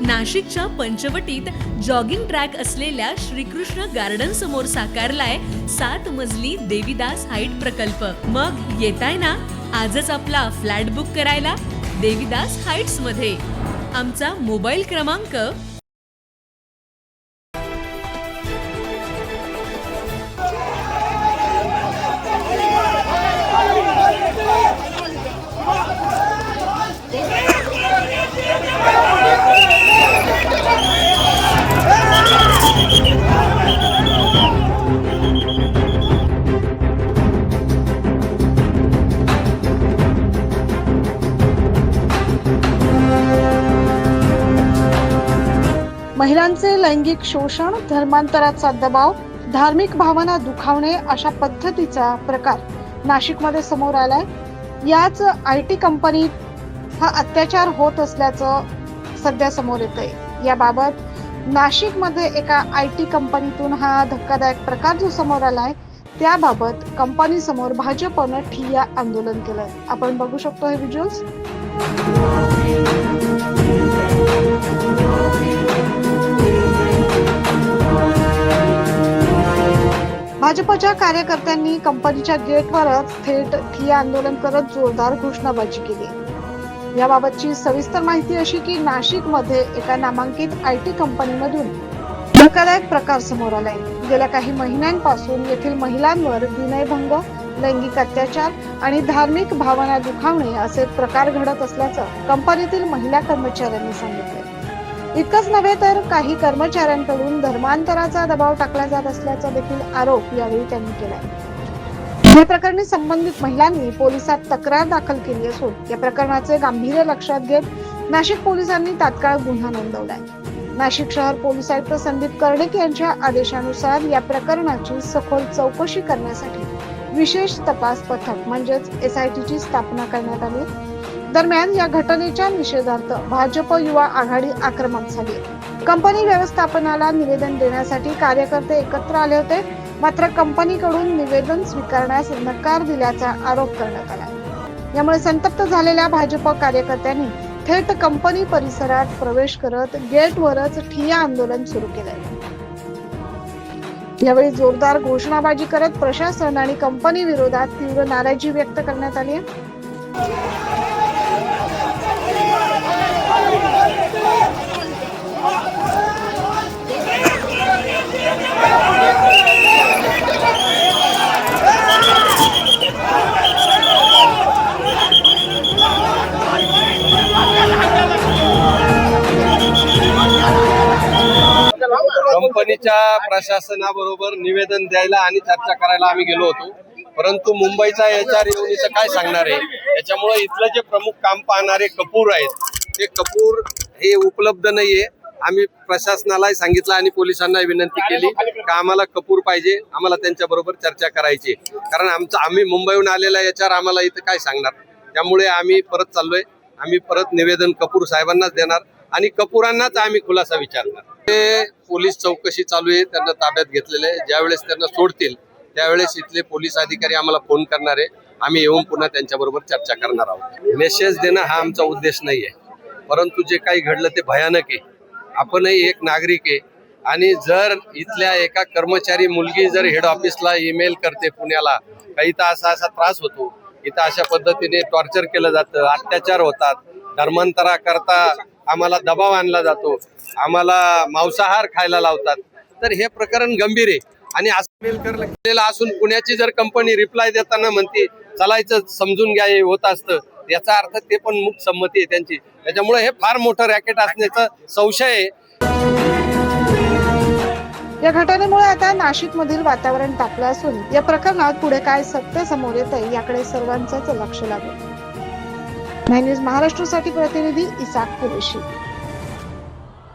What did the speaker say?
नाशिकच्या पंचवटीत jogging track असलेल्या Shrikrishna garden समोर साकारलाय 7 मजली देवीदास हाईट प्रकल्प। मग येताय ना आजच आपला फ्लॅट बुक करायला देवीदास हाईट्स मध्ये। आमचा मोबाईल क्रमांक महिलांचे लैंगिक शोषण, धर्मांतराचा दबाव, धार्मिक भावना दुखावणे अशा पद्धतीचा प्रकार नाशिकमध्ये समोर आलाय। याच IT कंपनीत हा अत्याचार होत असल्याचं सध्या समोर येतंय। याबाबत नाशिकमध्ये एका IT कंपनीतून हा धक्कादायक प्रकार जो समोर आलाय त्याबाबत कंपनी समोर भाजपनं ठिय्या आंदोलन केलंय। आपण बघू शकतो हे व्हिज्युअल्स। भाजपच्या कार्यकर्त्यांनी कंपनीच्या गेटवरच थेट ठिय्या आंदोलन करत जोरदार घोषणाबाजी केली। याबाबतची सविस्तर माहिती अशी की नाशिकमध्ये एका नामांकित IT कंपनीमधून धक्कादायक प्रकार समोर आलाय। गेल्या काही महिन्यांपासून येथील महिलांवर विनयभंग, लैंगिक अत्याचार आणि धार्मिक भावना दुखावणे असे प्रकार घडत असल्याचं कंपनीतील महिला कर्मचाऱ्यांनी सांगितले। इतकंच नव्हे तर काही कर्मचाऱ्यांकडून धर्मांतराचा दबाव टाकला जात असल्याचा देखील आरोप यावेळी त्यांनी केला। या प्रकरणी संबंधित महिलांनी पोलिसात तक्रार दाखल केली असून या प्रकरणाचे गांभीर्य लक्षात घेत नाशिक पोलिसांनी तात्काळ गुन्हा नोंदवलाय। नाशिक शहर पोलीस आयुक्त संदीप कर्णिक यांच्या आदेशानुसार या प्रकरणाची सखोल चौकशी करण्यासाठी विशेष तपास पथक म्हणजेच SIT ची स्थापना करण्यात आली। दरम्यान या घटनेच्या निषेधार्थ भाजप युवा आघाडी आक्रमक झाली। कंपनी व्यवस्थापनाला निवेदन देण्यासाठी कार्यकर्ते एकत्र आले होते, मात्र कंपनीकडून निवेदन स्वीकारण्यास नकार दिल्याचा आरोप करण्यात आला। यामुळे संतप्त झालेल्या भाजप कार्यकर्त्यांनी थेट कंपनी परिसरात प्रवेश करत गेटवरच ठिय्या आंदोलन सुरू केलंय। यावेळी जोरदार घोषणाबाजी करत प्रशासन आणि कंपनी विरोधात तीव्र नाराजी व्यक्त करण्यात आली। कंपनीच्या प्रशासनाबरोबर निवेदन द्यायला आणि चर्चा करायला आम्ही गेलो होतो, परंतु मुंबईचा HR येऊन इथं काय सांगणार आहे, त्याच्यामुळे इथलं जे प्रमुख काम पाहणारे कपूर आहेत ते कपूर हे उपलब्ध नाहीये। आम्ही प्रशासनालाही सांगितलं आणि पोलिसांना विनंती केली की आम्हाला कपूर पाहिजे, आम्हाला त्यांच्या बरोबर चर्चा करायची, कारण आम्ही मुंबईहून आलेला HR आम्हाला इथं काय सांगणार। त्यामुळे आम्ही परत चाललोय, आम्ही परत निवेदन कपूर साहेबांनाच देणार आणि कपूरांनाच आम्ही खुलासा विचारणार। ते पोलीस चौकशी चालू आहे, त्यांना ताब्यात घेतलेले आहे। ज्यावेळेस त्यांना सोडतील त्यावेळेस इथले पोलीस अधिकारी आम्हाला फोन करणार आहे, आम्ही येऊन पुन्हा त्यांच्याबरोबर चर्चा करणार आहोत। मेसेज देणं हा आमचा उद्देश नाहीये, परंतु जे काही घडलं ते भयानक आहे। आपणही एक नागरिक आहे आणि जर इथल्या एका कर्मचारी मुलगी जर हेड ऑफिसला ईमेल करते पुण्याला काही तर असा त्रास होतो, इथं अशा पद्धतीने टॉर्चर केलं जातं, अत्याचार होतात, धर्मांतरा करता आम्हाला दबाव आणला जातो, आम्हाला मांसाहार खायला लावतात, तर हे प्रकरण गंभीर आहे। आणि असं मेल केलेला असून पुण्याची जर कंपनी रिप्लाय देताना म्हणते चालायचं समजून घ्या हे होत असतं, याचा अर्थ ते पण मुक्त संमती आहे त्यांची। त्याच्यामुळे हे फार मोठं रॅकेट असण्याचा संशय आहे। या घटनेमुळे आता नाशिकमधील वातावरण तापलं असून या प्रकरणात पुढे काय सत्य समोर येतंय याकडे सर्वांचंच लक्ष लागेल। महाराष्ट्रासाठी प्रतिनिधी इसाक कुरेशी।